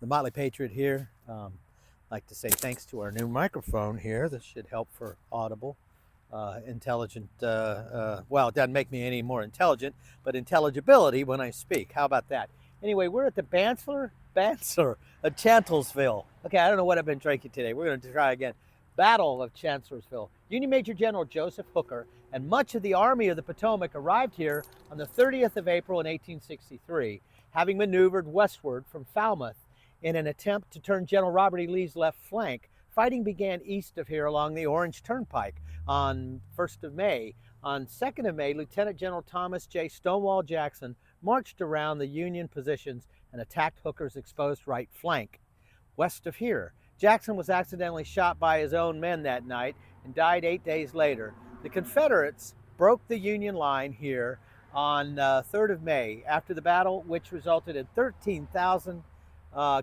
The Motley Patriot here. Like to say thanks to our new microphone here. This should help for audible, intelligent. Well, it doesn't make me any more intelligent, but intelligibility when I speak. How about that? Anyway, we're at the Bansler of Chancellorsville. Okay, I don't know what I've been drinking today. We're going to try again. Battle of Chancellorsville. Union Major General Joseph Hooker and much of the Army of the Potomac arrived here on the 30th of April in 1863, having maneuvered westward from Falmouth in an attempt to turn General Robert E. Lee's left flank. Fighting began east of here along the Orange Turnpike on 1st of May. On 2nd of May, Lieutenant General Thomas J. Stonewall Jackson marched around the Union positions and attacked Hooker's exposed right flank. West of here, Jackson was accidentally shot by his own men that night and died 8 days later. The Confederates broke the Union line here on 3rd of May after the battle, which resulted in 13,000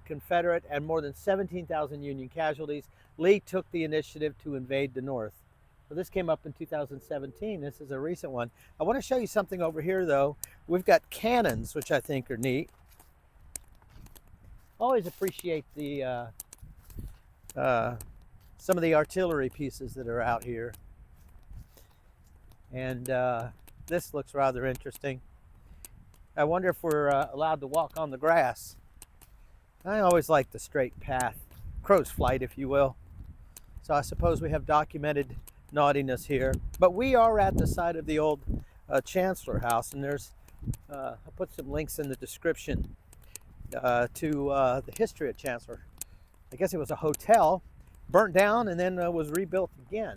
Confederate and more than 17,000 Union casualties. Lee took the initiative to invade the North. So this came up in 2017. This is a recent one. I want to show you something over here, though. We've got cannons, which I think are neat. Always appreciate the some of the artillery pieces that are out here. And this looks rather interesting. I wonder if we're allowed to walk on the grass. I always like the straight path, crow's flight, if you will. So I suppose we have documented naughtiness here. But we are at the site of the old Chancellor House, and there's I'll put some links in the description to the history of Chancellor. I guess it was a hotel, burnt down, and then was rebuilt again.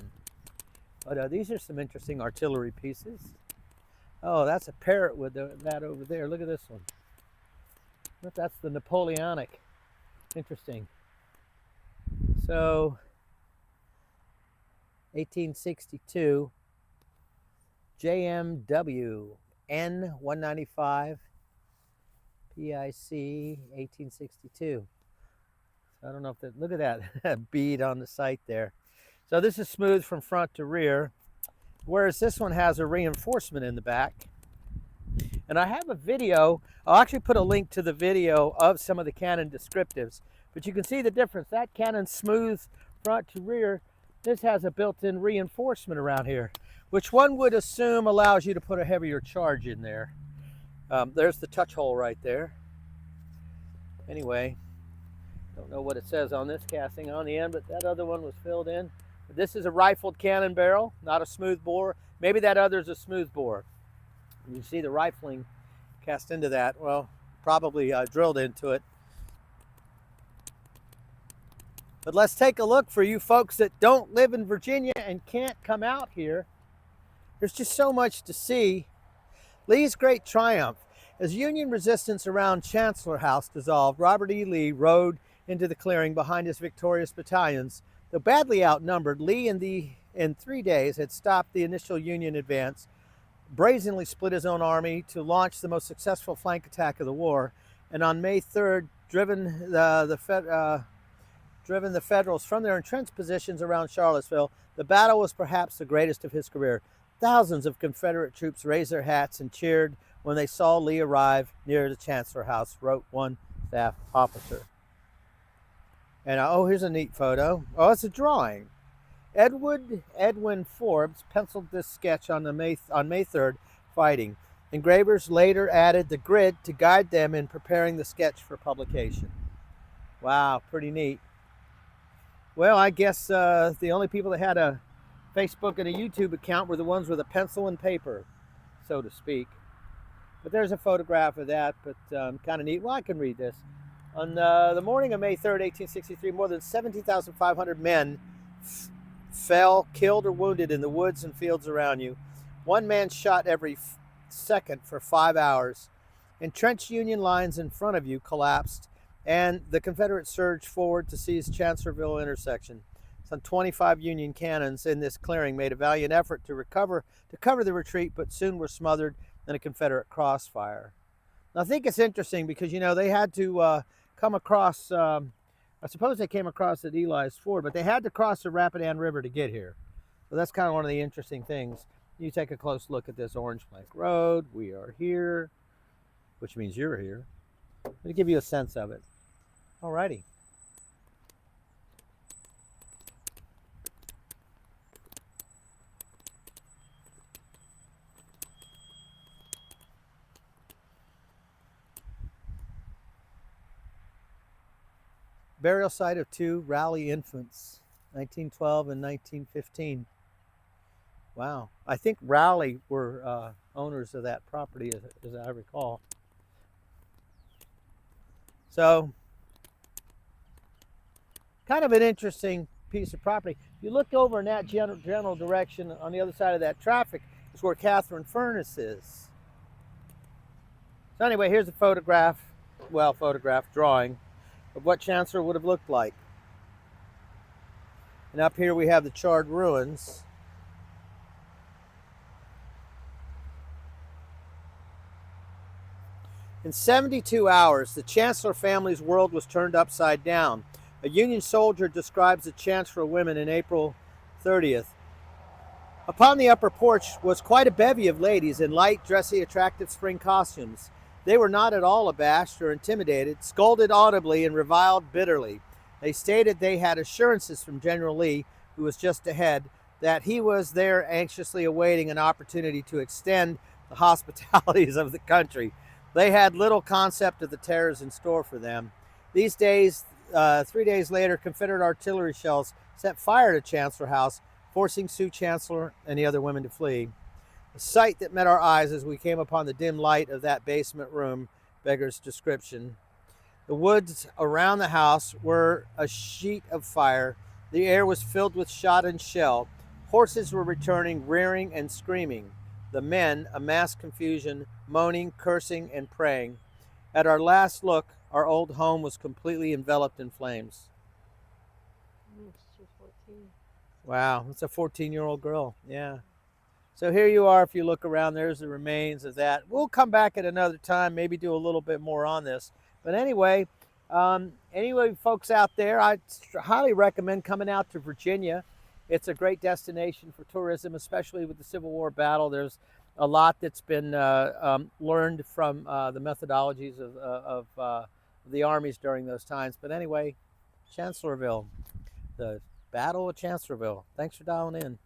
But these are some interesting artillery pieces. Oh, that's a parrot with that over there. Look at this one. That's the Napoleonic. Interesting. So, 1862, JMW N195 PIC 1862. I don't know if that, look at that bead on the sight there. So this is smooth from front to rear, whereas this one has a reinforcement in the back. And I have a video. I'll actually put a link to the video of some of the cannon descriptives, but you can see the difference. That cannon's smooth front to rear. This has a built-in reinforcement around here, which one would assume allows you to put a heavier charge in there. There's the touch hole right there. Anyway, don't know what it says on this casting on the end, but that other one was filled in. This is a rifled cannon barrel, not a smooth bore. Maybe that other's a smooth bore. You see the rifling cast into that. Well, probably drilled into it. But let's take a look for you folks that don't live in Virginia and can't come out here. There's just so much to see. Lee's great triumph. As Union resistance around Chancellor House dissolved, Robert E. Lee rode into the clearing behind his victorious battalions. Though badly outnumbered, Lee in 3 days had stopped the initial Union advance, brazenly split his own army to launch the most successful flank attack of the war, and on May 3rd, driven the Federals from their entrenched positions around Chancellorsville. The battle was perhaps the greatest of his career. Thousands of Confederate troops raised their hats and cheered when they saw Lee arrive near the Chancellor House, wrote one staff officer. And oh, here's a neat photo. Oh, it's a drawing. Edwin Forbes penciled this sketch on May 3rd, fighting. Engravers later added the grid to guide them in preparing the sketch for publication. Wow, pretty neat. Well, I guess the only people that had a Facebook and a YouTube account were the ones with a pencil and paper, so to speak. But there's a photograph of that, but kind of neat. Well, I can read this. On the morning of May 3rd, 1863, more than 17,500 men fell, killed or wounded in the woods and fields around you. One man shot every second for 5 hours. Entrenched Union lines in front of you collapsed, and the Confederates surged forward to seize Chancellorsville intersection. Some 25 Union cannons in this clearing made a valiant effort to cover the retreat, but soon were smothered in a Confederate crossfire. Now, I think it's interesting because, you know, they had to come across, I suppose they came across at Eli's Ford, but they had to cross the Rapidan River to get here. So that's kind of one of the interesting things. You take a close look at this Orange Plank Road. We are here, which means you're here. To give you a sense of it. Alrighty. Burial site of two Raleigh infants, 1912 and 1915. Wow. I think Raleigh were owners of that property, as I recall. So, kind of an interesting piece of property. If you look over in that general direction on the other side of that traffic is where Catherine Furnace is. So anyway, here's a photograph drawing of what Chancellor would have looked like. And up here we have the charred ruins. In 72 hours, the Chancellor family's world was turned upside down. A Union soldier describes the Chancellor women in April 30th. Upon the upper porch was quite a bevy of ladies in light, dressy, attractive spring costumes. They were not at all abashed or intimidated, scolded audibly, and reviled bitterly. They stated they had assurances from General Lee, who was just ahead, that he was there anxiously awaiting an opportunity to extend the hospitalities of the country. They had little concept of the terrors in store for them. These days, 3 days later, Confederate artillery shells set fire to Chancellor House, forcing Sue Chancellor and the other women to flee. A sight that met our eyes as we came upon the dim light of that basement room beggars description. The woods around the house were a sheet of fire. The air was filled with shot and shell. Horses were returning, rearing and screaming. The men, a mass confusion, moaning, cursing, and praying. At our last look, our old home was completely enveloped in flames. She's 14. Wow, that's a 14-year-old girl. Yeah. So here you are. If you look around, there's the remains of that. We'll come back at another time, maybe do a little bit more on this. But anyway, folks out there, I highly recommend coming out to Virginia. It's a great destination for tourism, especially with the Civil War battle. There's a lot that's been learned from the methodologies of the armies during those times. But anyway, Chancellorsville, the Battle of Chancellorsville. Thanks for dialing in.